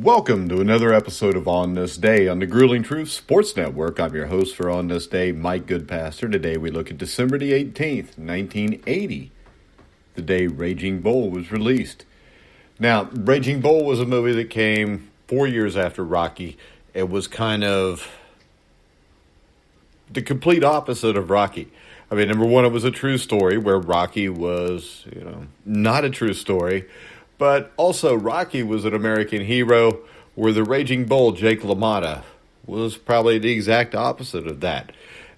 Welcome to another episode of On This Day on the Grueling Truth Sports Network. I'm your host for On This Day, Mike Goodpaster. Today we look at December the 18th, 1980, the day Raging Bull was released. Now, Raging Bull was a movie that came 4 years after Rocky. It was kind of the complete opposite of Rocky. I mean, number one, it was a true story where Rocky was, not a true story. But also, Rocky was an American hero, where the Raging Bull, Jake LaMotta, was probably the exact opposite of that.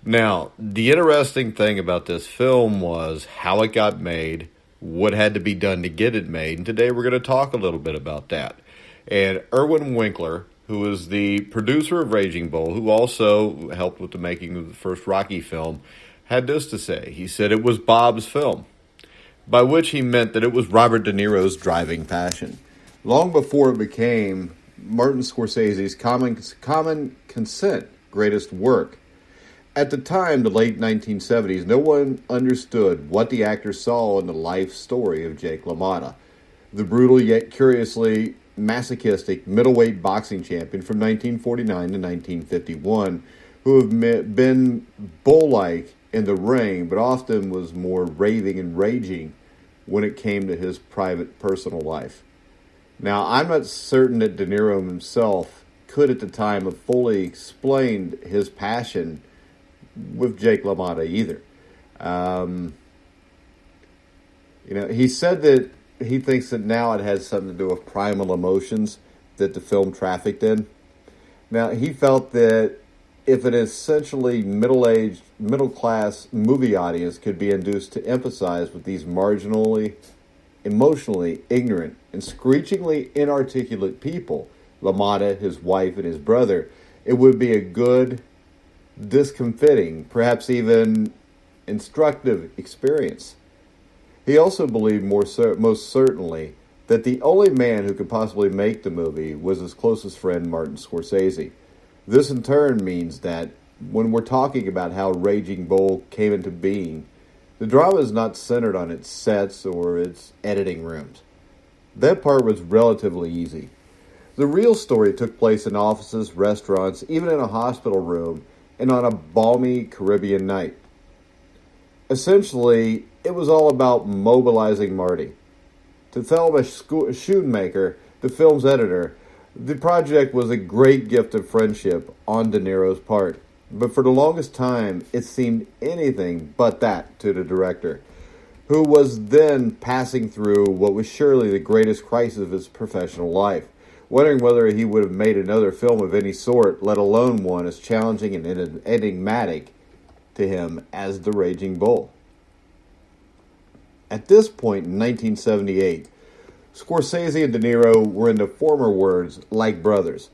Now, the interesting thing about this film was how it got made, what had to be done to get it made, and today we're going to talk a little bit about that. And Irwin Winkler, who is the producer of Raging Bull, who also helped with the making of the first Rocky film, had this to say. He said it was Bob's film, by which he meant that it was Robert De Niro's driving passion. Long before it became Martin Scorsese's common consent greatest work. At the time, the late 1970s, no one understood what the actor saw in the life story of Jake LaMotta, the brutal yet curiously masochistic middleweight boxing champion from 1949 to 1951, who have been bull-like in the ring, but often was more raving and raging when it came to his private personal life. Now, I'm not certain that De Niro himself could at the time have fully explained his passion with Jake LaMotta either. He said that he thinks that now it has something to do with primal emotions that the film trafficked in. Now, he felt that if an essentially middle-aged, middle-class movie audience could be induced to empathize with these marginally, emotionally ignorant, and screechingly inarticulate people, LaMotta, his wife, and his brother, it would be a good, discomfiting, perhaps even instructive experience. He also believed most certainly that the only man who could possibly make the movie was his closest friend, Martin Scorsese. This in turn means that when we're talking about how Raging Bull came into being, the drama is not centered on its sets or its editing rooms. That part was relatively easy. The real story took place in offices, restaurants, even in a hospital room, and on a balmy Caribbean night. Essentially, it was all about mobilizing Marty. To Thelma Schoonmaker, the film's editor, the project was a great gift of friendship on De Niro's part, but for the longest time, it seemed anything but that to the director, who was then passing through what was surely the greatest crisis of his professional life, wondering whether he would have made another film of any sort, let alone one as challenging and enigmatic to him as The Raging Bull. At this point in 1978, Scorsese and De Niro were, in the former words, like brothers.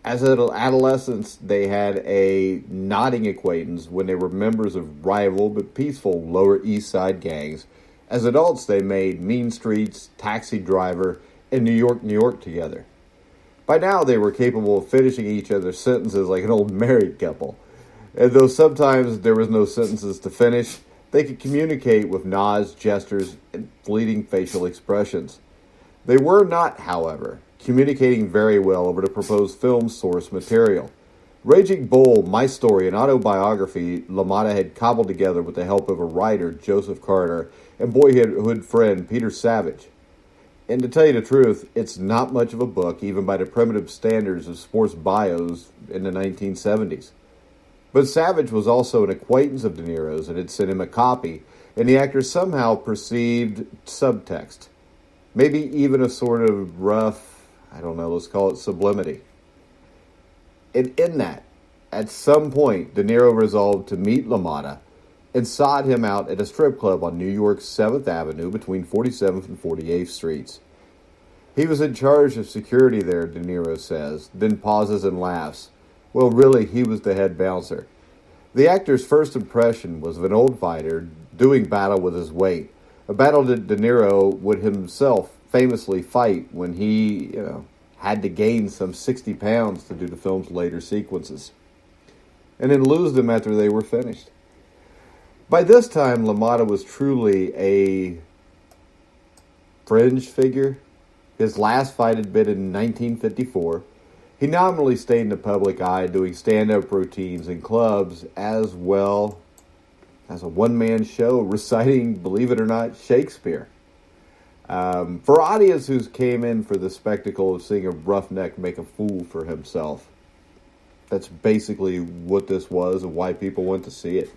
As adolescents, they had a nodding acquaintance when they were members of rival but peaceful Lower East Side gangs. As adults, they made Mean Streets, Taxi Driver, and New York together. By now, they were capable of finishing each other's sentences like an old married couple. And though sometimes there was no sentences to finish, they could communicate with nods, gestures, and fleeting facial expressions. They were not, however, communicating very well over the proposed film's source material. Raging Bull, My Story, an autobiography LaMotta had cobbled together with the help of a writer, Joseph Carter, and boyhood friend, Peter Savage. And to tell you the truth, it's not much of a book, even by the primitive standards of sports bios in the 1970s. But Savage was also an acquaintance of De Niro's and had sent him a copy, and the actor somehow perceived subtext. Maybe even a sort of rough, let's call it sublimity. And in that, at some point, De Niro resolved to meet LaMotta and sought him out at a strip club on New York's 7th Avenue between 47th and 48th Streets. He was in charge of security there, De Niro says, then pauses and laughs. Well, really, he was the head bouncer. The actor's first impression was of an old fighter doing battle with his weight, a battle that De Niro would himself famously fight when he, had to gain some 60 pounds to do the film's later sequences, and then lose them after they were finished. By this time, LaMotta was truly a fringe figure. His last fight had been in 1954. He nominally stayed in the public eye doing stand-up routines in clubs as well as a one-man show reciting, believe it or not, Shakespeare. For audience who came in for the spectacle of seeing a roughneck make a fool for himself. That's basically what this was and why people went to see it.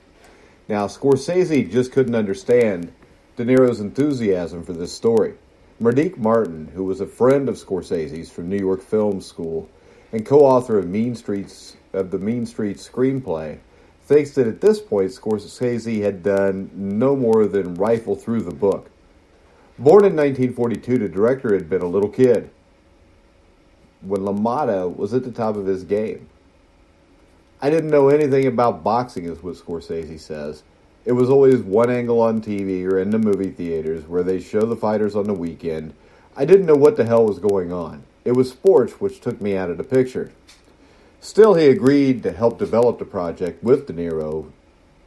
Now, Scorsese just couldn't understand De Niro's enthusiasm for this story. Murdique Martin, who was a friend of Scorsese's from New York Film School and co-author of the Mean Streets screenplay, thinks that at this point Scorsese had done no more than rifle through the book. Born in 1942, the director had been a little kid when LaMotta was at the top of his game. I didn't know anything about boxing, is what Scorsese says. It was always one angle on TV or in the movie theaters where they show the fighters on the weekend. I didn't know what the hell was going on. It was sports which took me out of the picture. Still, he agreed to help develop the project with De Niro,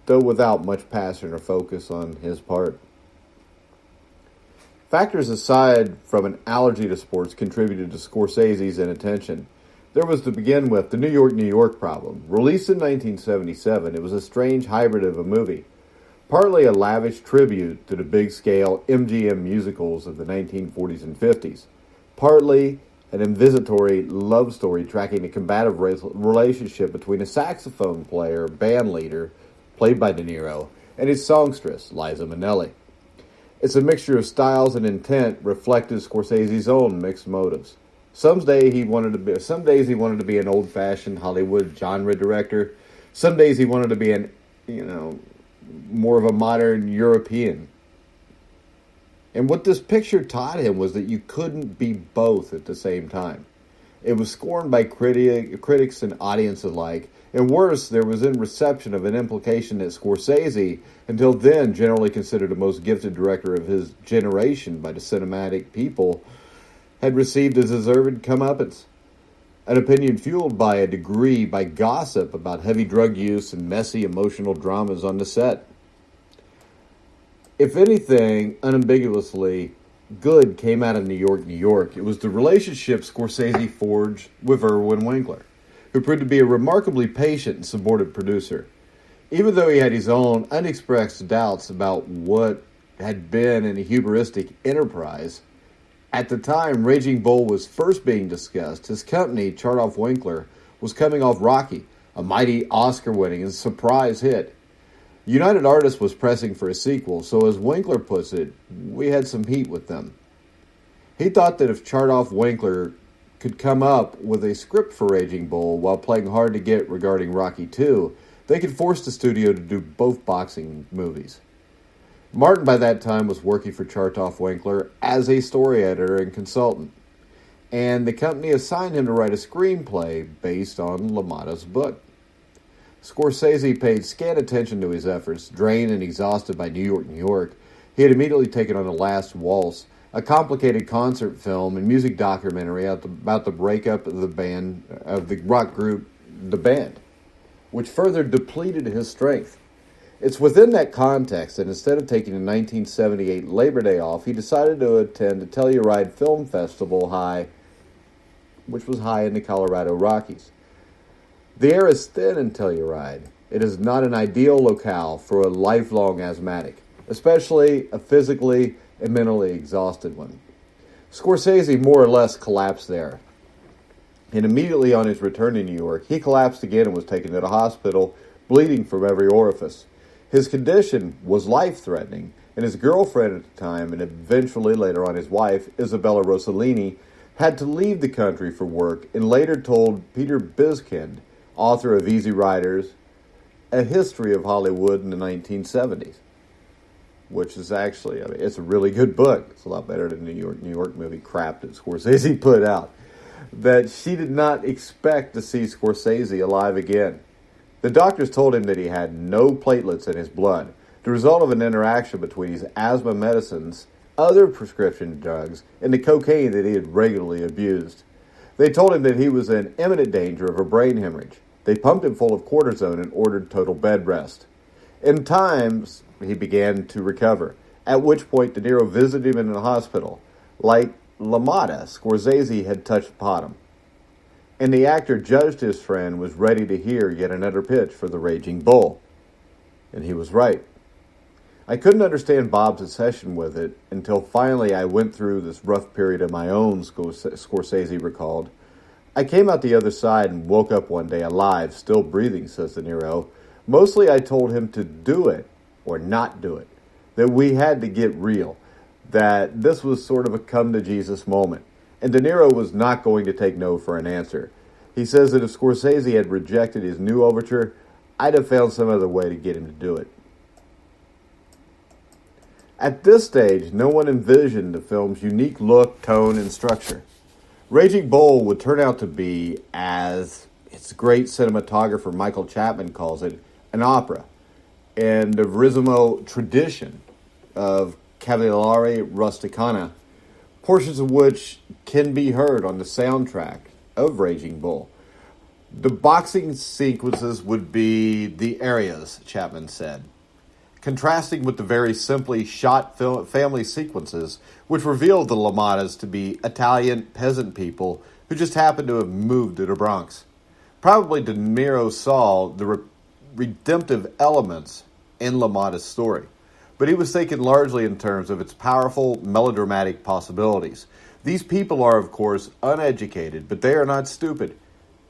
though without much passion or focus on his part. Factors aside from an allergy to sports contributed to Scorsese's inattention. There was, to begin with, the New York problem. Released in 1977, it was a strange hybrid of a movie. Partly a lavish tribute to the big-scale MGM musicals of the 1940s and 50s. Partly an invisitory love story tracking the combative relationship between a saxophone player, band leader, played by De Niro, and his songstress, Liza Minnelli. It's a mixture of styles and intent reflected Scorsese's own mixed motives. Some days he wanted to be an old-fashioned Hollywood genre director. Some days he wanted to be more of a modern European. And what this picture taught him was that you couldn't be both at the same time. It was scorned by critics and audience alike. And worse, there was in reception of an implication that Scorsese, until then generally considered the most gifted director of his generation by the cinematic people, had received a deserved comeuppance. An opinion fueled by gossip about heavy drug use and messy emotional dramas on the set. If anything, unambiguously good came out of New York, it was the relationship Scorsese forged with Irwin Winkler, who proved to be a remarkably patient and subordinate producer. Even though he had his own unexpressed doubts about what had been an hubristic enterprise, at the time Raging Bull was first being discussed, his company, Chartoff Winkler, was coming off Rocky, a mighty Oscar-winning and surprise hit. United Artists was pressing for a sequel, so as Winkler puts it, we had some heat with them. He thought that if Chartoff Winkler could come up with a script for Raging Bull while playing hard to get regarding Rocky II, they could force the studio to do both boxing movies. Martin, by that time, was working for Chartoff Winkler as a story editor and consultant, and the company assigned him to write a screenplay based on LaMotta's book. Scorsese paid scant attention to his efforts. Drained and exhausted by New York, he had immediately taken on The Last Waltz, a complicated concert film and music documentary about the breakup of the rock group The Band, which further depleted his strength. It's within that context that instead of taking the 1978 Labor Day off, he decided to attend the Telluride Film Festival which was high in the Colorado Rockies. The air is thin in Telluride. It is not an ideal locale for a lifelong asthmatic, especially a physically and mentally exhausted one. Scorsese more or less collapsed there. And immediately on his return to New York, he collapsed again and was taken to the hospital, bleeding from every orifice. His condition was life-threatening, and his girlfriend at the time, and eventually later on his wife, Isabella Rossellini, had to leave the country for work and later told Peter Biskind, author of Easy Riders, A History of Hollywood in the 1970s, which is actually, it's a really good book. It's a lot better than the New York movie crap that Scorsese put out, that she did not expect to see Scorsese alive again. The doctors told him that he had no platelets in his blood, the result of an interaction between his asthma medicines, other prescription drugs, and the cocaine that he had regularly abused. They told him that he was in imminent danger of a brain hemorrhage. They pumped him full of cortisone and ordered total bed rest. In times, he began to recover, at which point De Niro visited him in the hospital. Like LaMotta, Scorsese had touched bottom, and the actor judged his friend was ready to hear yet another pitch for the Raging Bull. And he was right. I couldn't understand Bob's obsession with it until finally I went through this rough period of my own, Scorsese recalled. I came out the other side and woke up one day alive, still breathing, says De Niro. Mostly I told him to do it or not do it, that we had to get real, that this was sort of a come-to-Jesus moment. And De Niro was not going to take no for an answer. He says that if Scorsese had rejected his new overture, I'd have found some other way to get him to do it. At this stage, no one envisioned the film's unique look, tone, and structure. Raging Bull would turn out to be, as its great cinematographer Michael Chapman calls it, an opera, and the Verismo tradition of Cavaliere Rusticana, portions of which can be heard on the soundtrack of Raging Bull. The boxing sequences would be the areas, Chapman said, contrasting with the very simply shot family sequences, which revealed the LaMottas to be Italian peasant people who just happened to have moved to the Bronx. Probably De Niro saw the redemptive elements in LaMotta's story, but he was thinking largely in terms of its powerful, melodramatic possibilities. These people are, of course, uneducated, but they are not stupid.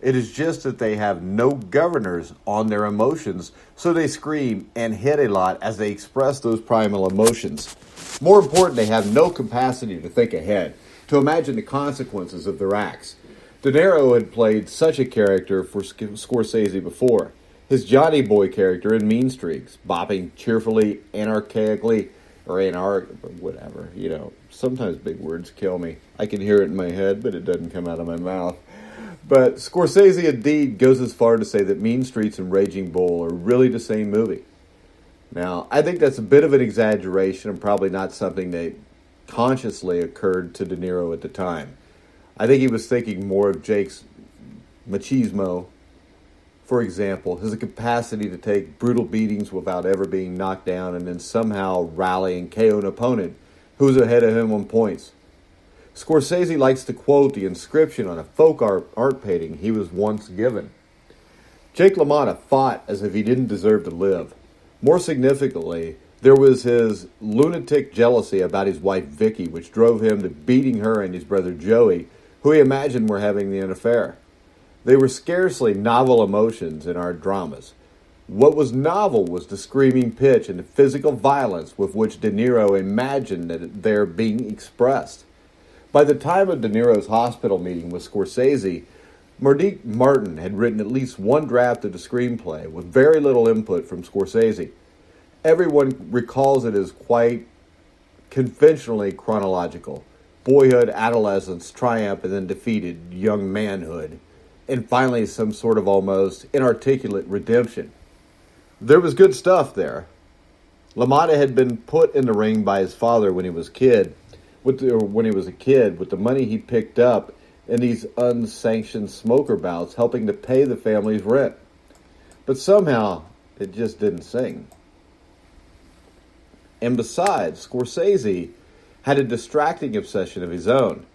It is just that they have no governors on their emotions, so they scream and hit a lot as they express those primal emotions. More important, they have no capacity to think ahead, to imagine the consequences of their acts. De Niro had played such a character for Scorsese before. His Johnny Boy character in Mean Streaks, bopping cheerfully, anarchically, or whatever. Sometimes big words kill me. I can hear it in my head, but it doesn't come out of my mouth. But Scorsese indeed goes as far to say that Mean Streets and Raging Bull are really the same movie. Now, I think that's a bit of an exaggeration and probably not something that consciously occurred to De Niro at the time. I think he was thinking more of Jake's machismo, for example, his capacity to take brutal beatings without ever being knocked down and then somehow rally and KO an opponent who's ahead of him on points. Scorsese likes to quote the inscription on a folk art painting he was once given. Jake LaMotta fought as if he didn't deserve to live. More significantly, there was his lunatic jealousy about his wife Vicky, which drove him to beating her and his brother Joey, who he imagined were having an affair. They were scarcely novel emotions in our dramas. What was novel was the screaming pitch and the physical violence with which De Niro imagined that they're being expressed. By the time of De Niro's hospital meeting with Scorsese, Monique Martin had written at least one draft of the screenplay with very little input from Scorsese. Everyone recalls it as quite conventionally chronological. Boyhood, adolescence, triumph, and then defeated young manhood. And finally some sort of almost inarticulate redemption. There was good stuff there. LaMotta had been put in the ring by his father when he was a kid with the money he picked up in these unsanctioned smoker bouts, helping to pay the family's rent. But somehow, it just didn't sing. And besides, Scorsese had a distracting obsession of his own,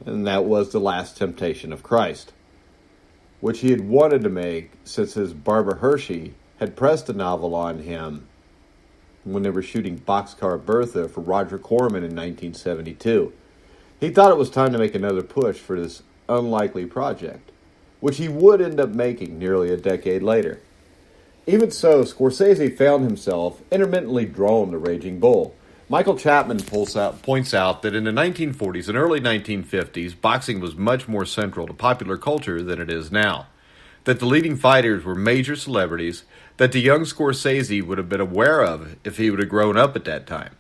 and that was The Last Temptation of Christ, which he had wanted to make since his Barbara Hershey had pressed a novel on him when they were shooting Boxcar Bertha for Roger Corman in 1972. He thought it was time to make another push for this unlikely project, which he would end up making nearly a decade later. Even so, Scorsese found himself intermittently drawn to Raging Bull. Michael Chapman points out that in the 1940s and early 1950s, boxing was much more central to popular culture than it is now. That the leading fighters were major celebrities that the young Scorsese would have been aware of if he would have grown up at that time.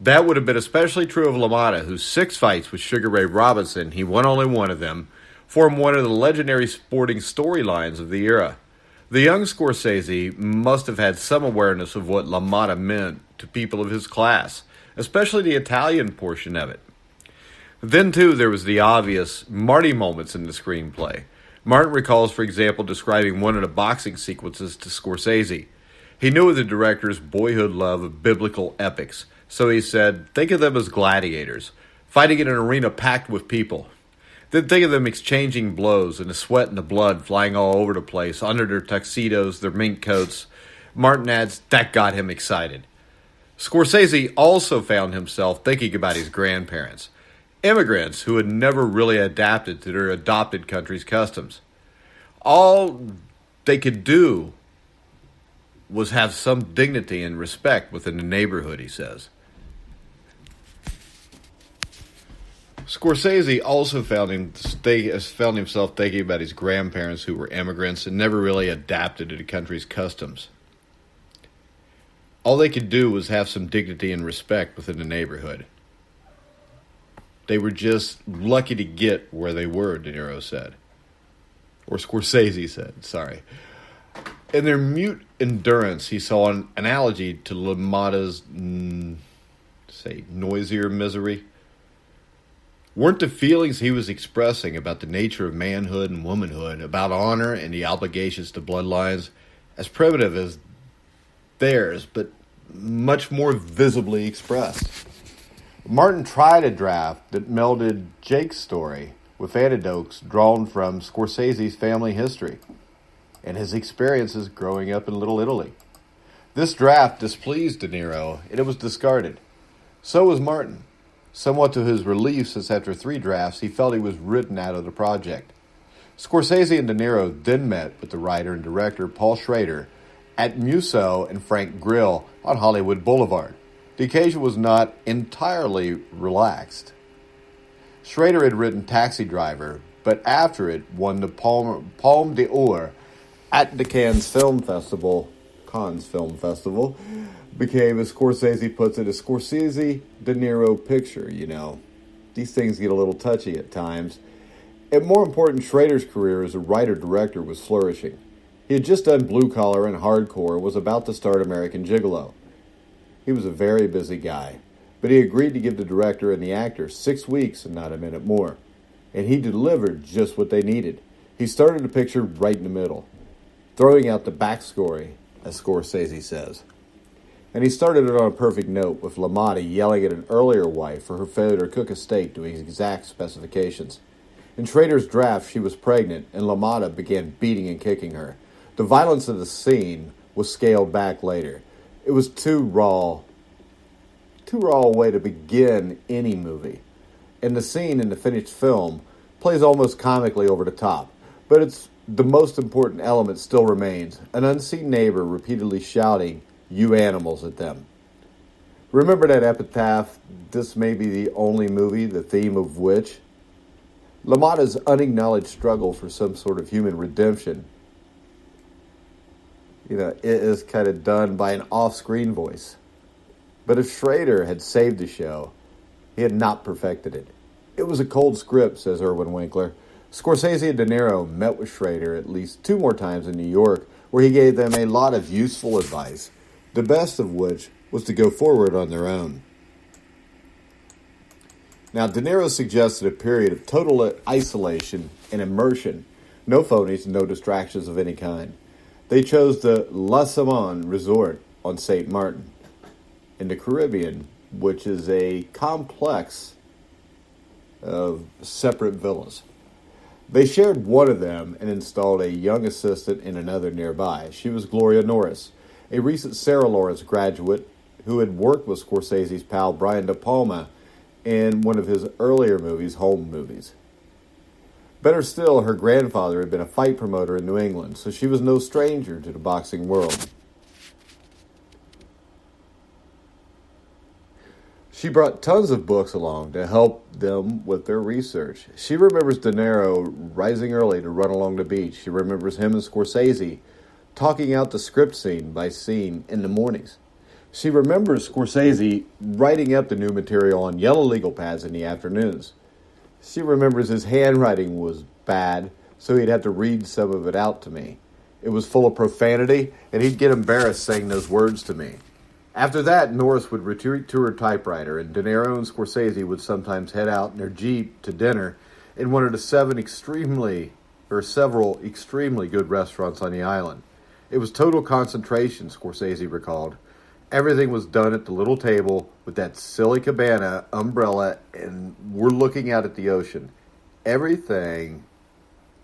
That would have been especially true of LaMotta, whose 6 fights with Sugar Ray Robinson, he won only one of them, formed one of the legendary sporting storylines of the era. The young Scorsese must have had some awareness of what LaMotta meant to people of his class, especially the Italian portion of it. Then, too, there was the obvious Marty moments in the screenplay. Martin recalls, for example, describing one of the boxing sequences to Scorsese. He knew of the director's boyhood love of biblical epics, so he said, "Think of them as gladiators. fighting in an arena packed with people. Then think of them exchanging blows and the sweat and the blood flying all over the place, under their tuxedos, their mink coats. Martin adds, that got him excited. Scorsese also found himself thinking about his grandparents, immigrants who had never really adapted to their adopted country's customs. All they could do was have some dignity and respect within the neighborhood, he says. Scorsese also found himself thinking about his grandparents who were immigrants and never really adapted to the country's customs. All they could do was have some dignity and respect within the neighborhood. They were just lucky to get where they were, De Niro said. Or Scorsese said, sorry. In their mute endurance, he saw an analogy to LaMotta's, noisier misery. Weren't the feelings he was expressing about the nature of manhood and womanhood, about honor and the obligations to bloodlines, as primitive as theirs, but much more visibly expressed? Martin tried a draft that melded Jake's story with anecdotes drawn from Scorsese's family history and his experiences growing up in Little Italy. This draft displeased De Niro, and it was discarded. So was Martin. Somewhat to his relief, since after 3 drafts, he felt he was written out of the project. Scorsese and De Niro then met with the writer and director Paul Schrader at Musso and Frank Grill on Hollywood Boulevard. The occasion was not entirely relaxed. Schrader had written Taxi Driver, but after it won the Palme d'Or at the Cannes Film Festival, became, as Scorsese puts it, a Scorsese-De Niro picture, you know. These things get a little touchy at times. And more important, Schrader's career as a writer-director was flourishing. He had just done Blue Collar and Hardcore and was about to start American Gigolo. He was a very busy guy, but he agreed to give the director and the actor 6 weeks and not a minute more. And he delivered just what they needed. He started the picture right in the middle, throwing out the backstory, as Scorsese says. And he started it on a perfect note, with LaMotta yelling at an earlier wife for her failure to cook a steak to his exact specifications. In Schrader's draft, she was pregnant, and LaMotta began beating and kicking her. The violence of the scene was scaled back later. It was too raw a way to begin any movie. And the scene in the finished film plays almost comically over the top, but it's the most important element still remains, an unseen neighbor repeatedly shouting, "You animals," at them. Remember that epitaph, "This may be the only movie, the theme of which..." LaMotta's unacknowledged struggle for some sort of human redemption, it is kind of done by an off-screen voice. But if Schrader had saved the show, he had not perfected it. It was a cold script, says Irwin Winkler. Scorsese and De Niro met with Schrader at least 2 more times in New York, where he gave them a lot of useful advice, the best of which was to go forward on their own. Now, De Niro suggested a period of total isolation and immersion, no phonies, no distractions of any kind. They chose the La Simone Resort on St. Martin in the Caribbean, which is a complex of separate villas. They shared one of them and installed a young assistant in another nearby. She was Gloria Norris, a recent Sarah Lawrence graduate who had worked with Scorsese's pal Brian De Palma in one of his earlier movies, home movies. Better still, her grandfather had been a fight promoter in New England, so she was no stranger to the boxing world. She brought tons of books along to help them with their research. She remembers De Niro rising early to run along the beach. She remembers him and Scorsese talking out the script scene by scene in the mornings. She remembers Scorsese writing up the new material on yellow legal pads in the afternoons. She remembers his handwriting was bad, so he'd have to read some of it out to me. It was full of profanity, and he'd get embarrassed saying those words to me. After that, Norris would retreat to her typewriter, and De Niro and Scorsese would sometimes head out in their Jeep to dinner in one of the several extremely good restaurants on the island. It was total concentration, Scorsese recalled. Everything was done at the little table with that silly cabana umbrella, and we're looking out at the ocean. Everything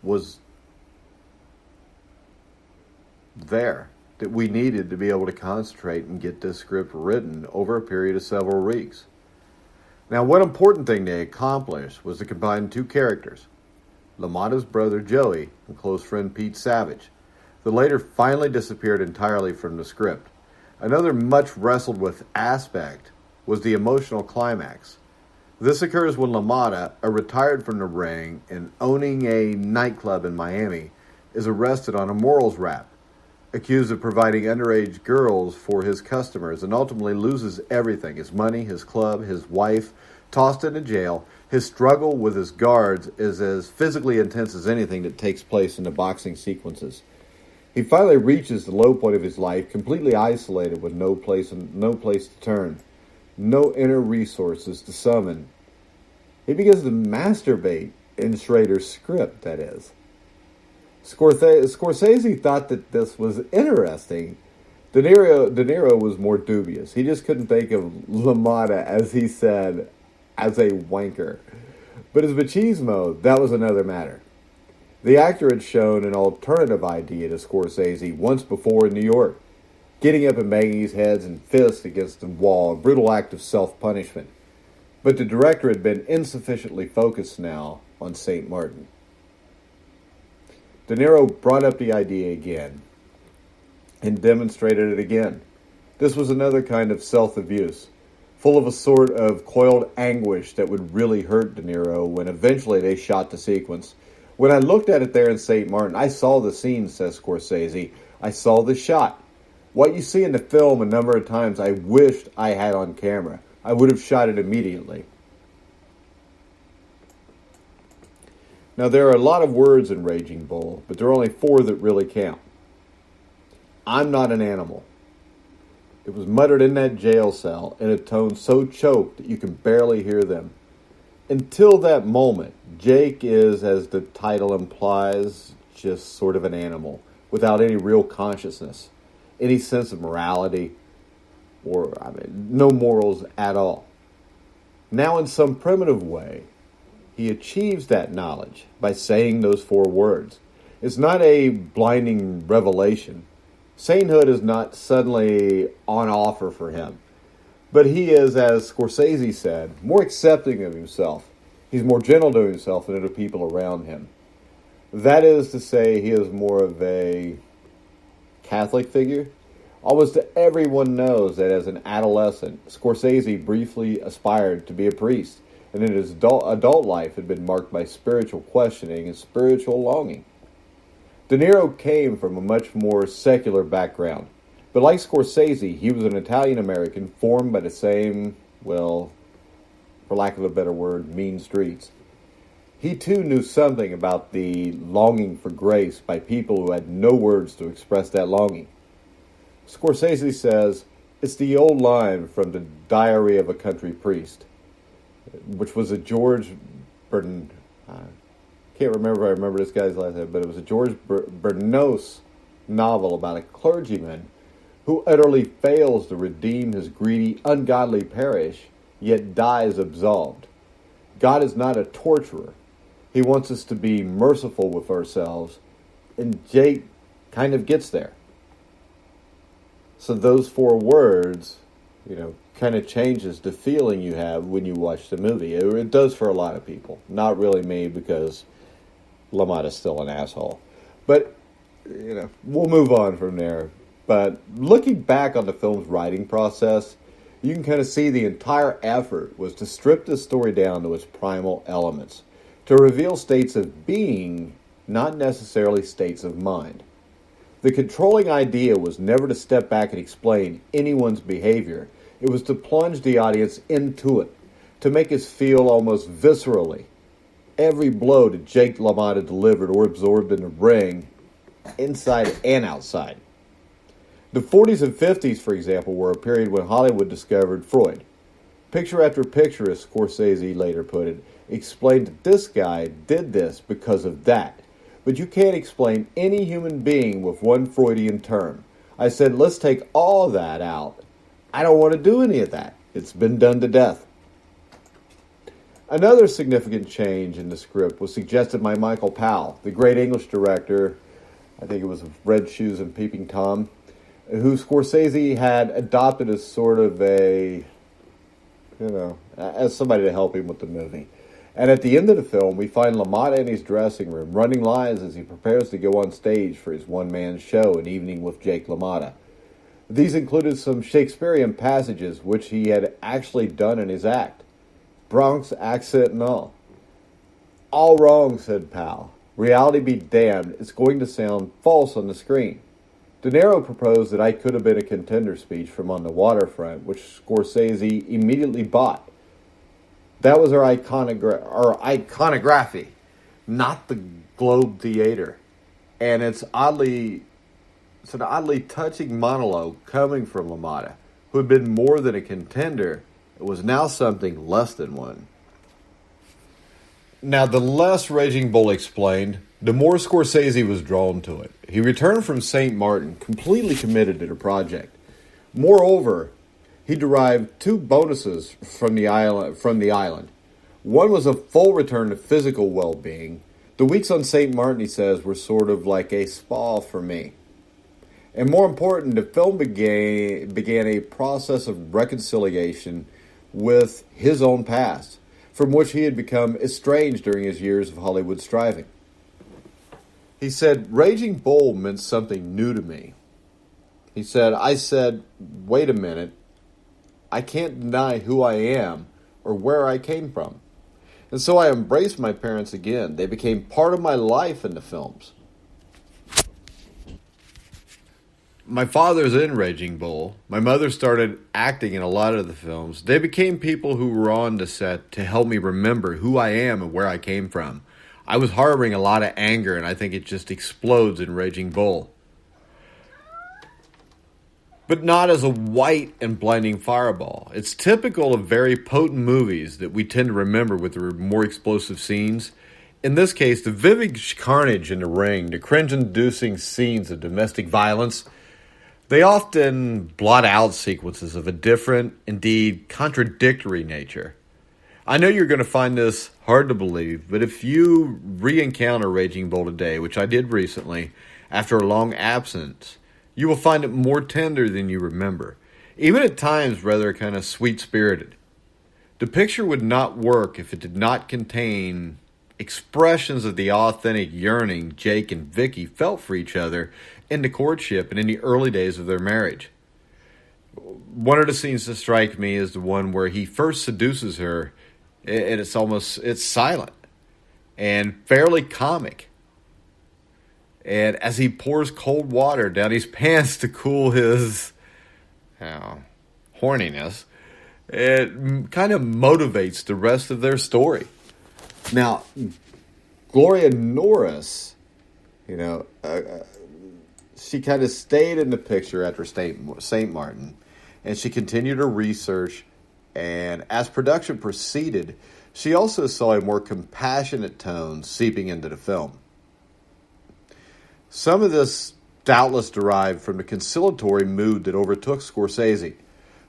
was there that we needed to be able to concentrate and get this script written over a period of several weeks. Now, one important thing they accomplished was to combine two characters, LaMotta's brother Joey and close friend Pete Savage. The latter finally disappeared entirely from the script. Another much wrestled with aspect was the emotional climax. This occurs when LaMotta, a retired from the ring and owning a nightclub in Miami, is arrested on a morals rap, accused of providing underage girls for his customers, and ultimately loses everything: his money, his club, his wife, tossed into jail. His struggle with his guards is as physically intense as anything that takes place in the boxing sequences. He finally reaches the low point of his life, completely isolated with no place to turn, no inner resources to summon. He begins to masturbate in Schrader's script, that is. Scorsese thought that this was interesting. De Niro was more dubious. He just couldn't think of LaMotta, as he said, as a wanker. But as machismo, that was another matter. The actor had shown an alternative idea to Scorsese once before in New York, getting up and banging his heads and fists against the wall, a brutal act of self-punishment. But the director had been insufficiently focused now on St. Martin. De Niro brought up the idea again and demonstrated it again. This was another kind of self-abuse, full of a sort of coiled anguish that would really hurt De Niro when eventually they shot the sequence. When I looked at it there in St. Martin, I saw the scene, says Scorsese. I saw the shot. What you see in the film a number of times I wished I had on camera. I would have shot it immediately. Now, there are a lot of words in Raging Bull, but there are only 4 that really count. I'm not an animal. It was muttered in that jail cell in a tone so choked that you can barely hear them. Until that moment, Jake is, as the title implies, just sort of an animal, without any real consciousness, any sense of morality, or, no morals at all. Now, in some primitive way, he achieves that knowledge by saying those 4 words. It's not a blinding revelation. Sainthood is not suddenly on offer for him. But he is, as Scorsese said, more accepting of himself. He's more gentle to himself and to the people around him. That is to say, he is more of a Catholic figure. Almost everyone knows that as an adolescent, Scorsese briefly aspired to be a priest, and in his adult life had been marked by spiritual questioning and spiritual longing. De Niro came from a much more secular background, but like Scorsese, he was an Italian-American formed by the same, well, for lack of a better word, mean streets. He too knew something about the longing for grace by people who had no words to express that longing. Scorsese says, it's the old line from the Diary of a Country Priest, which was a George Burton, can't remember if I remember this guy's last name, but it was a George Bernanos novel about a clergyman who utterly fails to redeem his greedy, ungodly parish, yet dies absolved. God is not a torturer. He wants us to be merciful with ourselves, and Jake kind of gets there. So those 4 words, kind of changes the feeling you have when you watch the movie. It does for a lot of people. Not really me, because LaMotta's still an asshole. But, we'll move on from there. But looking back on the film's writing process, you can kind of see the entire effort was to strip this story down to its primal elements, to reveal states of being, not necessarily states of mind. The controlling idea was never to step back and explain anyone's behavior. It was to plunge the audience into it, to make us feel almost viscerally every blow that Jake LaMotta delivered or absorbed in the ring, inside and outside. The 40s and 50s, for example, were a period when Hollywood discovered Freud. Picture after picture, as Scorsese later put it, explained that this guy did this because of that. But you can't explain any human being with one Freudian term. I said, let's take all that out. I don't want to do any of that. It's been done to death. Another significant change in the script was suggested by Michael Powell, the great English director, I think it was Red Shoes and Peeping Tom, who Scorsese had adopted as sort of as somebody to help him with the movie. And at the end of the film, we find LaMotta in his dressing room, running lines as he prepares to go on stage for his one-man show, An Evening with Jake LaMotta. These included some Shakespearean passages which he had actually done in his act. Bronx accent and all. All wrong, said Powell. Reality be damned, it's going to sound false on the screen. De Niro proposed that I could have been a contender speech from On the Waterfront, which Scorsese immediately bought. That was our iconography, not the Globe Theater. And it's an oddly touching monologue coming from LaMotta, who had been more than a contender. It was now something less than one. Now, the less Raging Bull explained, the more Scorsese was drawn to it. He returned from St. Martin completely committed to the project. Moreover, he derived two bonuses from the island. One was a full return to physical well-being. The weeks on St. Martin, he says, were sort of like a spa for me. And more important, the film began a process of reconciliation with his own past, from which he had become estranged during his years of Hollywood striving. He said, Raging Bull meant something new to me. He said, I said, wait a minute, I can't deny who I am or where I came from. And so I embraced my parents again. They became part of my life in the films. My father's in Raging Bull. My mother started acting in a lot of the films. They became people who were on the set to help me remember who I am and where I came from. I was harboring a lot of anger, and I think it just explodes in Raging Bull. But not as a white and blinding fireball. It's typical of very potent movies that we tend to remember with their more explosive scenes. In this case, the vivid carnage in the ring, the cringe-inducing scenes of domestic violence, they often blot out sequences of a different, indeed contradictory nature. I know you're going to find this hard to believe, but if you re-encounter Raging Bull today, which I did recently, after a long absence, you will find it more tender than you remember, even at times rather kind of sweet-spirited. The picture would not work if it did not contain expressions of the authentic yearning Jake and Vicky felt for each other in the courtship and in the early days of their marriage. One of the scenes that strike me is the one where he first seduces her, and it's silent and fairly comic. And as he pours cold water down his pants to cool his horniness, it kind of motivates the rest of their story. Now, Gloria Norris, she kind of stayed in the picture after St. Martin, and she continued her research, and as production proceeded, she also saw a more compassionate tone seeping into the film. Some of this doubtless derived from the conciliatory mood that overtook Scorsese.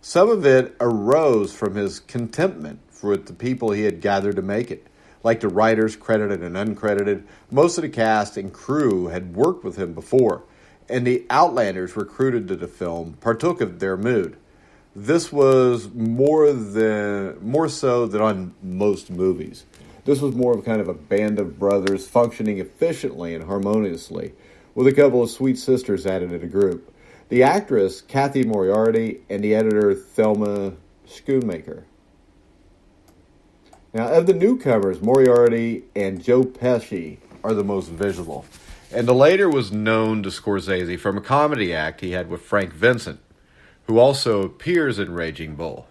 Some of it arose from his contentment for the people he had gathered to make it. Like the writers, credited and uncredited, most of the cast and crew had worked with him before, and the outlanders recruited to the film partook of their mood. This was more so than on most movies. This was more of kind of a band of brothers functioning efficiently and harmoniously, with a couple of sweet sisters added to the group. The actress, Kathy Moriarty, and the editor, Thelma Schoonmaker. Now, of the newcomers, Moriarty and Joe Pesci are the most visible. And the later was known to Scorsese from a comedy act he had with Frank Vincent, who also appears in Raging Bull.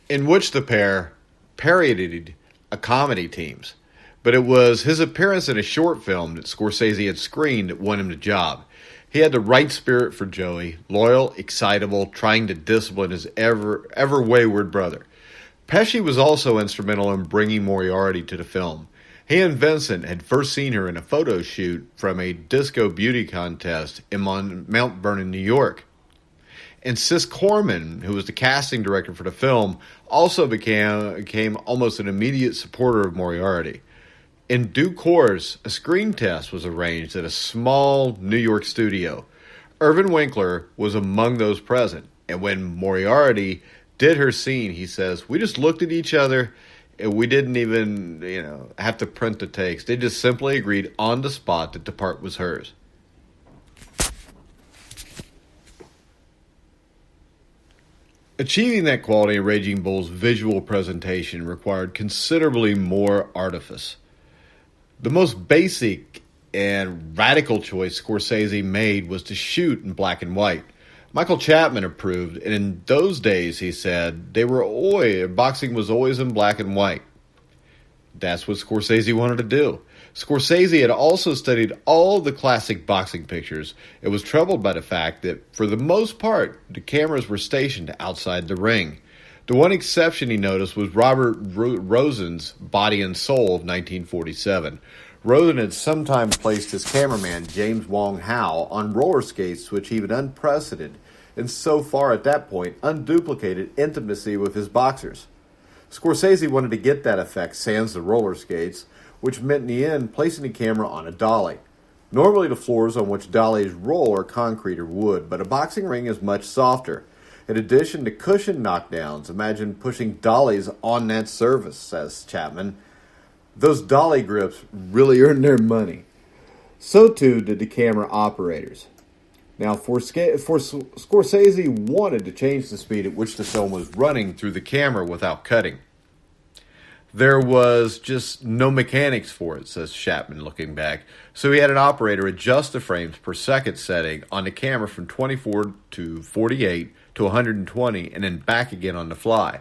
In which the pair parodied a comedy teams. But it was his appearance in a short film that Scorsese had screened that won him the job. He had the right spirit for Joey, loyal, excitable, trying to discipline his ever wayward brother. Pesci was also instrumental in bringing Moriarty to the film. He and Vincent had first seen her in a photo shoot from a disco beauty contest in Mount Vernon, New York. And Sis Corman, who was the casting director for the film, also became almost an immediate supporter of Moriarty. In due course, a screen test was arranged at a small New York studio. Irvin Winkler was among those present, and when Moriarty did her scene, he says, "We just looked at each other, and we didn't even, have to print the takes. They just simply agreed on the spot that the part was hers." Achieving that quality in Raging Bull's visual presentation required considerably more artifice. The most basic and radical choice Scorsese made was to shoot in black and white. Michael Chapman approved, and in those days, he said, boxing was always in black and white. That's what Scorsese wanted to do. Scorsese had also studied all the classic boxing pictures and was troubled by the fact that, for the most part, the cameras were stationed outside the ring. The one exception he noticed was Robert Rosen's Body and Soul of 1947. Rosen had sometimes placed his cameraman, James Wong Howe, on roller skates, which he had unprecedented, and so far at that point, unduplicated intimacy with his boxers. Scorsese wanted to get that effect sans the roller skates, which meant in the end placing the camera on a dolly. Normally the floors on which dollies roll are concrete or wood, but a boxing ring is much softer. In addition to cushion knockdowns, imagine pushing dollies on that surface, says Chapman. Those dolly grips really earned their money. So too did the camera operators. Now, Scorsese wanted to change the speed at which the film was running through the camera without cutting. There was just no mechanics for it, says Chapman looking back, so he had an operator adjust the frames per second setting on the camera from 24 to 48 to 120 and then back again on the fly.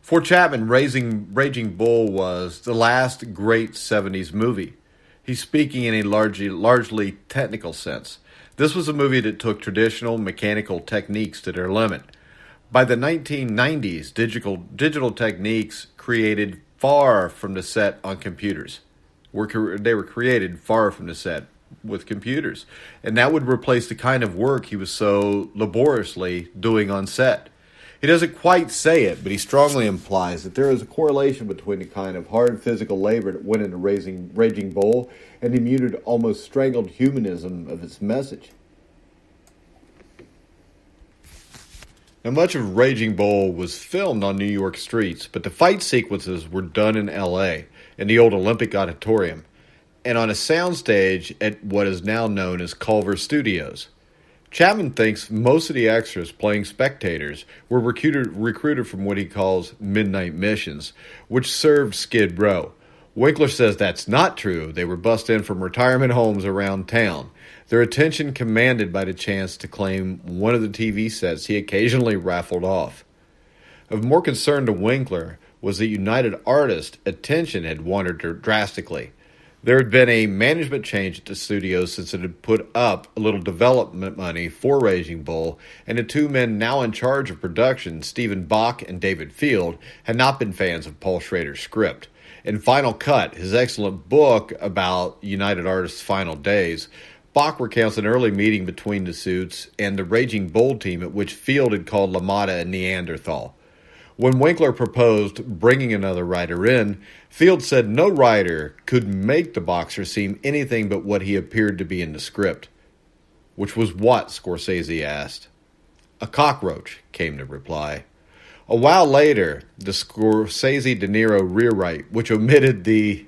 For Chapman, Raging Bull was the last great 70s movie. He's speaking in a largely technical sense. This was a movie that took traditional mechanical techniques to their limit. By the 1990s, digital techniques created far from the set on computers. They were created far from the set with computers. And that would replace the kind of work he was so laboriously doing on set. He doesn't quite say it, but he strongly implies that there is a correlation between the kind of hard physical labor that went into Raging Bull and the muted, almost strangled humanism of its message. Now, much of Raging Bull was filmed on New York streets, but the fight sequences were done in L.A., in the old Olympic Auditorium, and on a soundstage at what is now known as Culver Studios. Chapman thinks most of the extras playing spectators were recruited from what he calls midnight missions, which served Skid Row. Winkler says that's not true. They were bussed in from retirement homes around town, their attention commanded by the chance to claim one of the TV sets he occasionally raffled off. Of more concern to Winkler was that United Artists' attention had wandered drastically. There had been a management change at the studio since it had put up a little development money for Raging Bull, and the two men now in charge of production, Stephen Bach and David Field, had not been fans of Paul Schrader's script. In Final Cut, his excellent book about United Artists' final days, Bach recounts an early meeting between the suits and the Raging Bull team at which Field had called LaMotta a Neanderthal. When Winkler proposed bringing another writer in, Field said no writer could make the boxer seem anything but what he appeared to be in the script. Which was what, Scorsese asked. A cockroach, came the reply. A while later, the Scorsese-De Niro rewrite, which omitted the,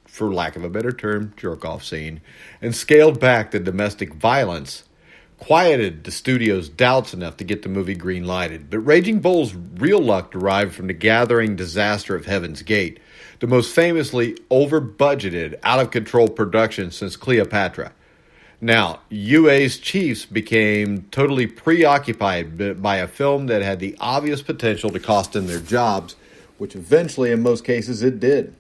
for lack of a better term, jerk-off scene, and scaled back the domestic violence, quieted the studio's doubts enough to get the movie green-lighted. But Raging Bull's real luck derived from the gathering disaster of Heaven's Gate, the most famously over-budgeted, out-of-control production since Cleopatra. Now, UA's chiefs became totally preoccupied by a film that had the obvious potential to cost them their jobs, which eventually, in most cases, it did.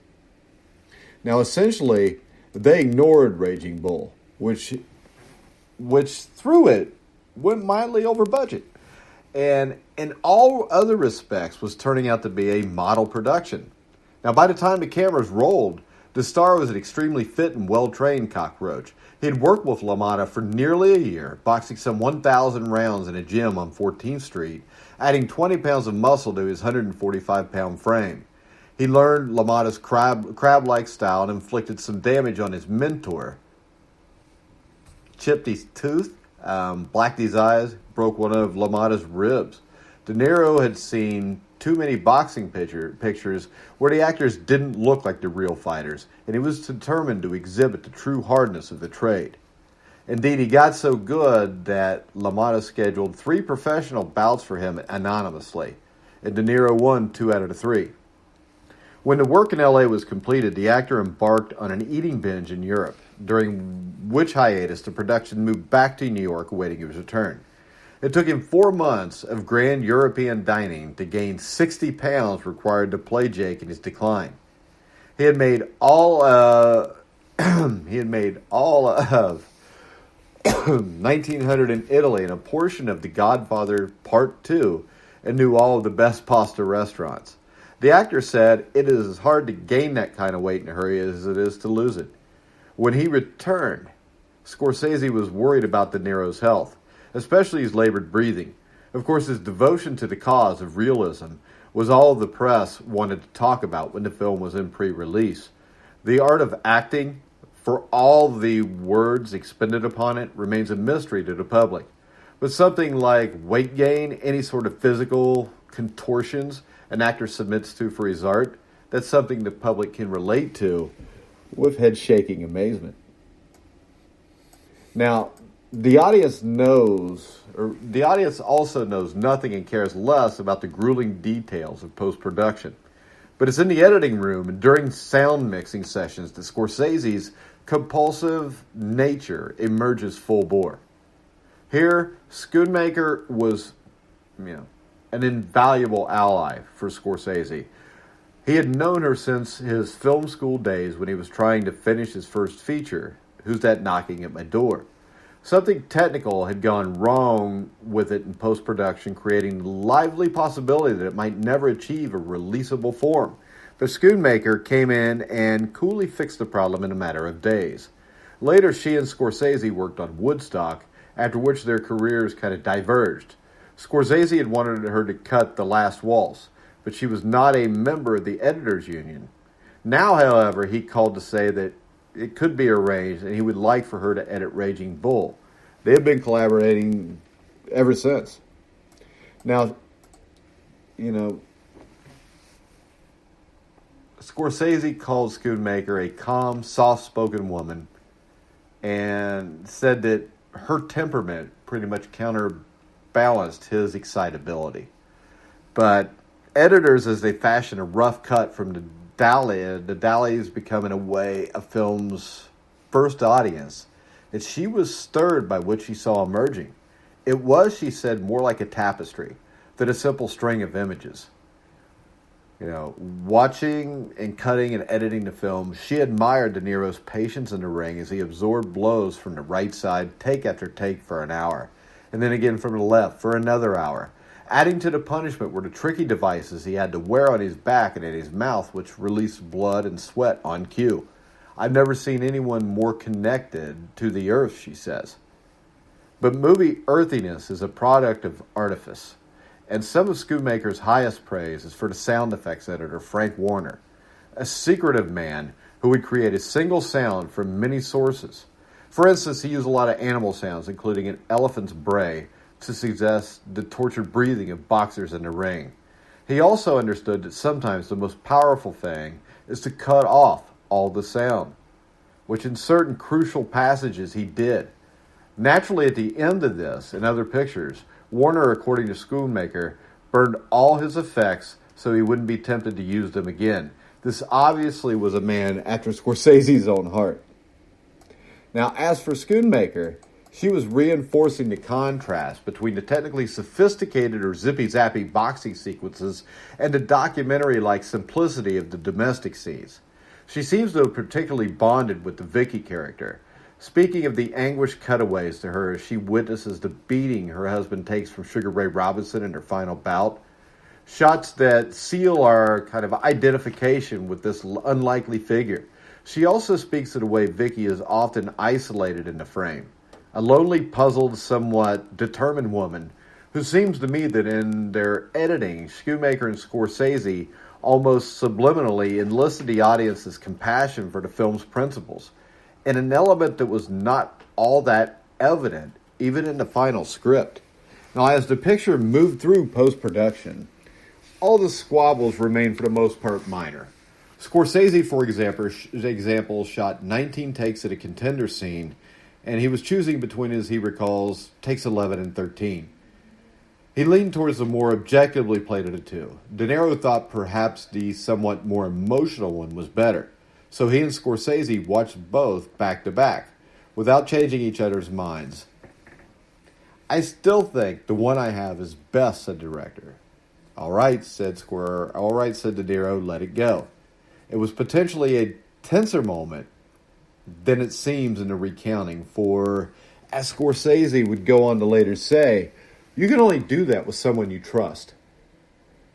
Now, essentially, they ignored Raging Bull, which through it went mildly over budget, and in all other respects was turning out to be a model production. Now, by the time the cameras rolled, the star was an extremely fit and well-trained cockroach. He had worked with LaMotta for nearly a year, boxing some 1,000 rounds in a gym on 14th Street, adding 20 pounds of muscle to his 145-pound frame. He learned LaMotta's crab-like style and inflicted some damage on his mentor. Chipped his tooth, blacked his eyes, broke one of LaMotta's ribs. De Niro had seen too many boxing pictures where the actors didn't look like the real fighters, and he was determined to exhibit the true hardness of the trade. Indeed, he got so good that LaMotta scheduled 3 professional bouts for him anonymously, and De Niro won 2 out of the 3. When the work in L.A. was completed, the actor embarked on an eating binge in Europe, during which hiatus the production moved back to New York awaiting his return. It took him 4 months of grand European dining to gain 60 pounds required to play Jake in his decline. He had made all of 1900 in Italy and a portion of The Godfather Part 2 and knew all of the best pasta restaurants. The actor said, "It is as hard to gain that kind of weight in a hurry as it is to lose it." When he returned, Scorsese was worried about De Niro's health, especially his labored breathing. Of course, his devotion to the cause of realism was all the press wanted to talk about when the film was in pre-release. The art of acting, for all the words expended upon it, remains a mystery to the public. But something like weight gain, any sort of physical contortions an actor submits to for his art, that's something the public can relate to with head-shaking amazement. Now, the audience also knows nothing and cares less about the grueling details of post-production. But it's in the editing room and during sound mixing sessions that Scorsese's compulsive nature emerges full bore. Here, Schoonmaker was, an invaluable ally for Scorsese. He had known her since his film school days when he was trying to finish his first feature, Who's That Knocking at My Door? Something technical had gone wrong with it in post-production, creating the lively possibility that it might never achieve a releasable form. But Schoonmaker came in and coolly fixed the problem in a matter of days. Later, she and Scorsese worked on Woodstock, after which their careers kind of diverged. Scorsese had wanted her to cut The Last Waltz, but she was not a member of the editors' union. Now, however, he called to say that it could be arranged and he would like for her to edit Raging Bull. They have been collaborating ever since. Now, Scorsese called Schoonmaker a calm, soft-spoken woman and said that her temperament pretty much counterbalanced his excitability. But editors, as they fashion a rough cut from the Dali's become in a way a film's first audience, and she was stirred by what she saw emerging. It was, she said, more like a tapestry than a simple string of images. Watching and cutting and editing the film, she admired De Niro's patience in the ring as he absorbed blows from the right side, take after take for an hour, and then again from the left for another hour. Adding to the punishment were the tricky devices he had to wear on his back and in his mouth, which released blood and sweat on cue. "I've never seen anyone more connected to the earth," she says. But movie earthiness is a product of artifice, and some of Schoonmaker's highest praise is for the sound effects editor, Frank Warner, a secretive man who would create a single sound from many sources. For instance, he used a lot of animal sounds, including an elephant's bray, to suggest the tortured breathing of boxers in the ring. He also understood that sometimes the most powerful thing is to cut off all the sound, which in certain crucial passages he did. Naturally, at the end of this and other pictures, Warner, according to Schoonmaker, burned all his effects so he wouldn't be tempted to use them again. This obviously was a man after Scorsese's own heart. Now, as for Schoonmaker, she was reinforcing the contrast between the technically sophisticated or zippy-zappy boxing sequences and the documentary-like simplicity of the domestic scenes. She seems to have particularly bonded with the Vicky character. Speaking of the anguished cutaways to her as she witnesses the beating her husband takes from Sugar Ray Robinson in her final bout, shots that seal our kind of identification with this unlikely figure. She also speaks of the way Vicky is often isolated in the frame. A lonely, puzzled, somewhat determined woman who seems to me that in their editing, Shoemaker and Scorsese almost subliminally enlisted the audience's compassion for the film's principles, and an element that was not all that evident even in the final script. Now, as the picture moved through post-production, all the squabbles remained for the most part minor. Scorsese, for example, shot 19 takes at a contender scene, and he was choosing between, as he recalls, takes 11 and 13. He leaned towards the more objectively played of the two. De Niro thought perhaps the somewhat more emotional one was better, so he and Scorsese watched both back to back, without changing each other's minds. I still think the one I have is best, said the director. All right, said De Niro, let it go. It was potentially a tenser moment than it seems in the recounting, for, as Scorsese would go on to later say, you can only do that with someone you trust.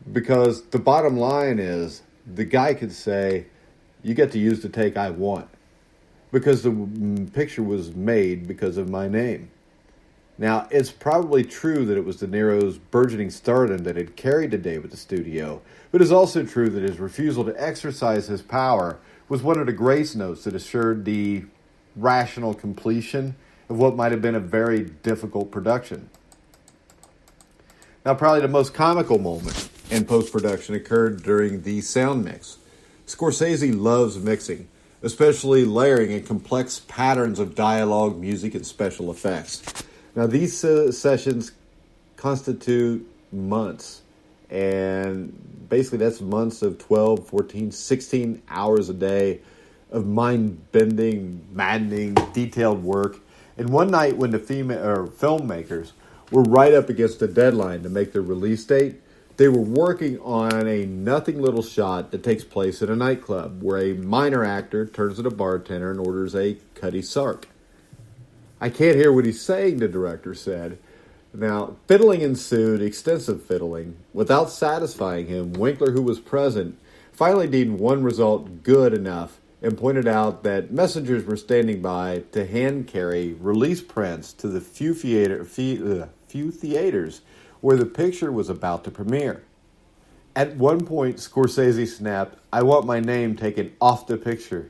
Because the bottom line is, the guy could say, you get to use the take I want. Because the picture was made because of my name. Now, it's probably true that it was De Niro's burgeoning stardom that had carried the day with the studio, but it's also true that his refusal to exercise his power was one of the grace notes that assured the rational completion of what might have been a very difficult production. Now, probably the most comical moment in post-production occurred during the sound mix. Scorsese loves mixing, especially layering in complex patterns of dialogue, music, and special effects. Now, these sessions constitute months, and basically that's months of 12, 14, 16 hours a day of mind-bending, maddening, detailed work. And one night when the filmmakers were right up against the deadline to make their release date, they were working on a nothing little shot that takes place in a nightclub where a minor actor turns to the bartender and orders a Cutty Sark. I can't hear what he's saying, the director said. Now, fiddling ensued, extensive fiddling. Without satisfying him, Winkler, who was present, finally deemed one result good enough and pointed out that messengers were standing by to hand carry release prints to the few theaters where the picture was about to premiere. At one point, Scorsese snapped, "I want my name taken off the picture."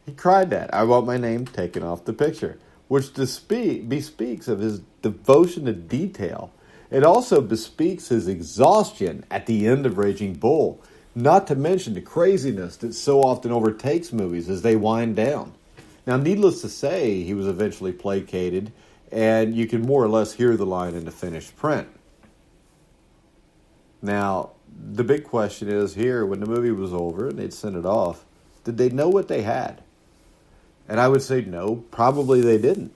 He cried that, "I want my name taken off the picture," which bespeaks of his devotion to detail. It also bespeaks his exhaustion at the end of Raging Bull, not to mention the craziness that so often overtakes movies as they wind down. Now, needless to say, he was eventually placated, and you can more or less hear the line in the finished print. Now, the big question is here, when the movie was over and they'd sent it off, did they know what they had? And I would say no, probably they didn't.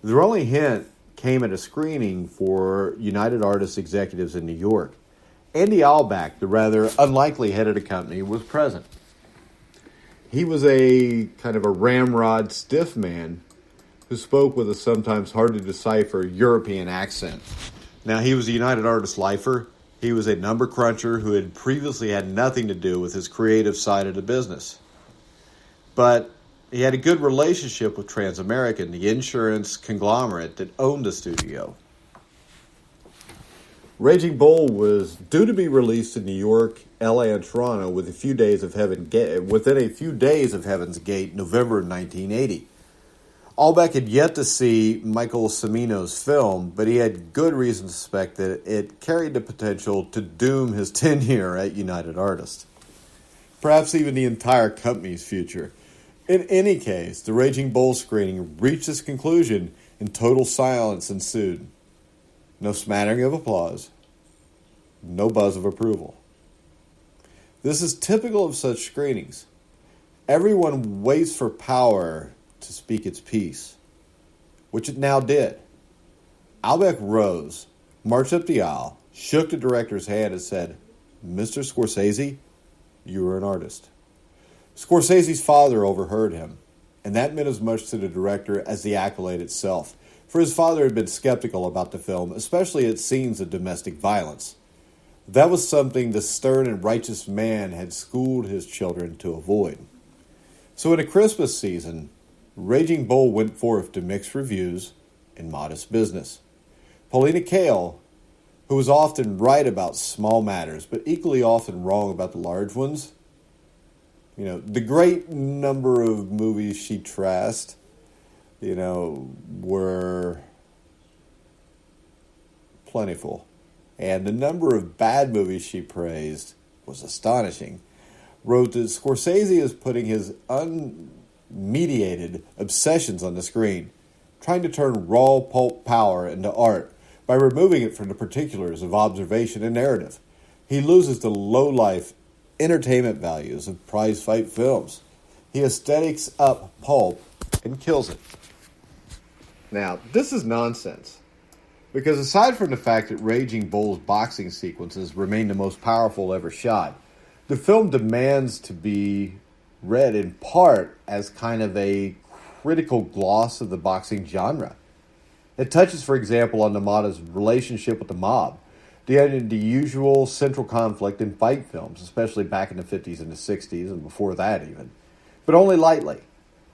Their only hint came at a screening for United Artists executives in New York. Andy Albach, the rather unlikely head of the company, was present. He was a kind of a ramrod, stiff man who spoke with a sometimes hard to decipher European accent. Now, he was a United Artists lifer. He was a number cruncher who had previously had nothing to do with his creative side of the business. But he had a good relationship with Transamerican, the insurance conglomerate that owned the studio. Raging Bull was due to be released in New York, LA, and Toronto within a few days of Heaven's Gate, November of 1980. Albach had yet to see Michael Cimino's film, but he had good reason to suspect that it carried the potential to doom his tenure at United Artists. Perhaps even the entire company's future. In any case, the Raging Bull screening reached its conclusion and total silence ensued. No smattering of applause. No buzz of approval. This is typical of such screenings. Everyone waits for power to speak its piece, which it now did. Albach rose, marched up the aisle, shook the director's hand and said, "Mr. Scorsese, you are an artist." Scorsese's father overheard him, and that meant as much to the director as the accolade itself. for his father had been skeptical about the film, especially its scenes of domestic violence. That was something the stern and righteous man had schooled his children to avoid. So in a Christmas season, Raging Bull went forth to mixed reviews and modest business. Paulina Kael, who was often right about small matters, but equally often wrong about the large ones, the great number of movies she trashed, were plentiful. And the number of bad movies she praised was astonishing. Wrote that Scorsese is putting his unmediated obsessions on the screen, trying to turn raw pulp power into art by removing it from the particulars of observation and narrative. He loses the low-life entertainment values of prize-fight films. He aesthetics up pulp and kills it. Now, this is nonsense. Because aside from the fact that Raging Bull's boxing sequences remain the most powerful ever shot, the film demands to be read in part as kind of a critical gloss of the boxing genre. It touches, for example, on LaMotta's relationship with the mob, the usual central conflict in fight films, especially back in the 50s and the 60s and before that even, but only lightly.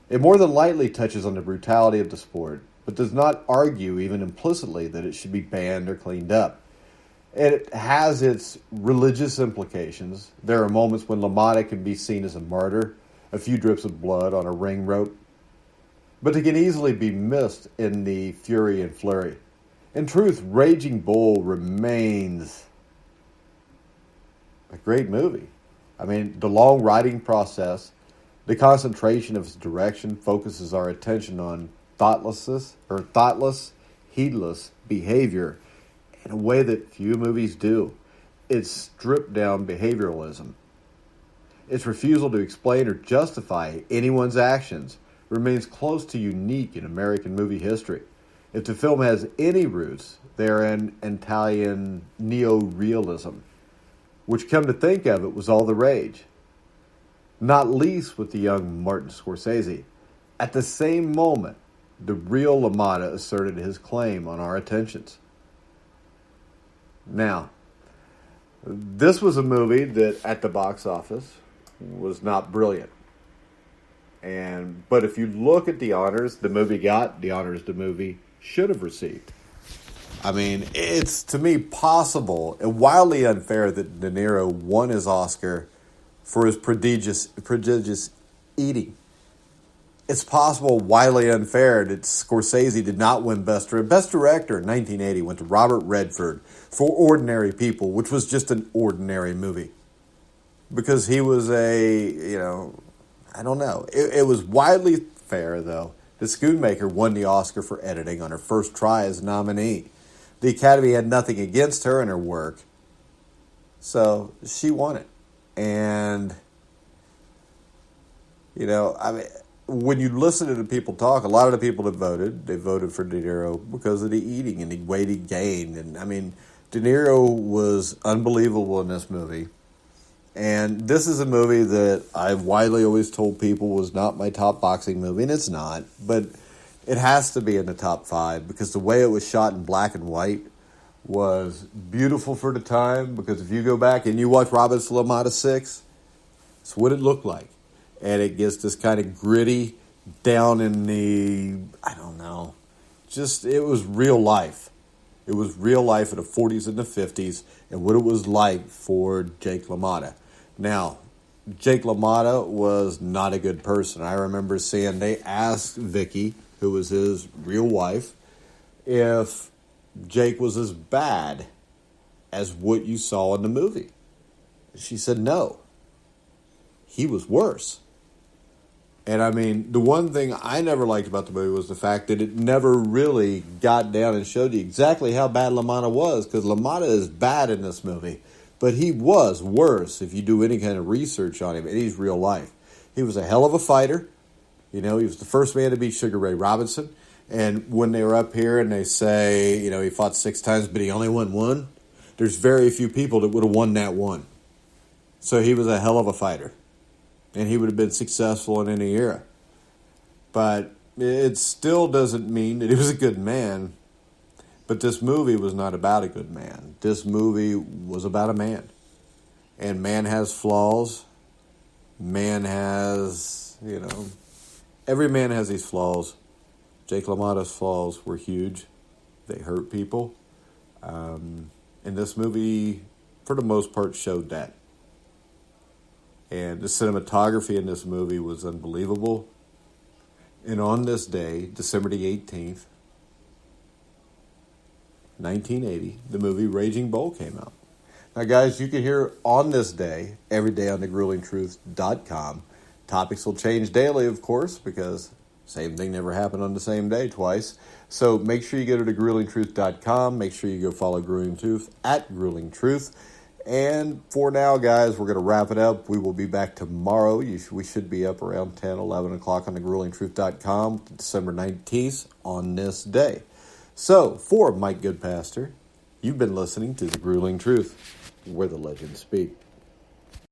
It more than lightly touches on the brutality of the sport, but does not argue even implicitly that it should be banned or cleaned up. It has its religious implications. There are moments when LaMotta can be seen as a martyr, a few drips of blood on a ring rope, but it can easily be missed in the fury and flurry. In truth, Raging Bull remains a great movie. I mean, the long writing process, the concentration of its direction focuses our attention on thoughtless, heedless behavior in a way that few movies do. It's stripped down behavioralism. Its refusal to explain or justify anyone's actions remains close to unique in American movie history. If the film has any roots, they're in Italian neo-realism, which, come to think of it, was all the rage. Not least with the young Martin Scorsese. At the same moment, the real LaMotta asserted his claim on our attentions. Now, this was a movie that at the box office was not brilliant. But if you look at the honors the movie got, the honors the movie should have received. I mean, it's, to me, possible and wildly unfair that De Niro won his Oscar for his prodigious eating. It's possible, wildly unfair, that Scorsese did not win Best Director in 1980 went to Robert Redford for Ordinary People, which was just an ordinary movie. Because he was I don't know. It was widely fair, though. The Schoonmaker won the Oscar for editing on her first try as a nominee. The Academy had nothing against her and her work, so she won it. And, when you listen to the people talk, a lot of the people that they voted for De Niro because of the eating and the weight he gained. And, De Niro was unbelievable in this movie. And this is a movie that I've widely always told people was not my top boxing movie, and it's not. But it has to be in the top 5 because the way it was shot in black and white was beautiful for the time. Because if you go back and you watch Robert LaMotta 6, it's what it looked like. And it gets this kind of gritty down in the, it was real life. It was real life in the 40s and the 50s and what it was like for Jake LaMotta. Now, Jake LaMotta was not a good person. I remember seeing they asked Vicky, who was his real wife, if Jake was as bad as what you saw in the movie. She said no. He was worse. And the one thing I never liked about the movie was the fact that it never really got down and showed you exactly how bad LaMotta was, because LaMotta is bad in this movie. But he was worse if you do any kind of research on him, and he's real life. He was a hell of a fighter. He was the first man to beat Sugar Ray Robinson. And when they were up here and they say, he fought 6 times, but he only won 1, there's very few people that would have won that 1. So he was a hell of a fighter. And he would have been successful in any era. But It still doesn't mean that he was a good man, but this movie was not about a good man. This movie was about a man. And man has flaws. Man has, every man has these flaws. Jake LaMotta's flaws were huge. They hurt people. And this movie, for the most part, showed that. And the cinematography in this movie was unbelievable. And on this day, December the 18th, 1980, the movie Raging Bull came out. Now, guys, you can hear on this day, every day on thegruelingtruth.com. Topics will change daily, of course, because same thing never happened on the same day twice. So make sure you go to thegruelingtruth.com. Make sure you go follow Grueling Truth at Grueling Truth. And for now, guys, we're going to wrap it up. We will be back tomorrow. We should be up around 10, 11 o'clock on thegruelingtruth.com, December 19th on this day. So, for Mike Goodpaster, you've been listening to The Grueling Truth, where the legends speak.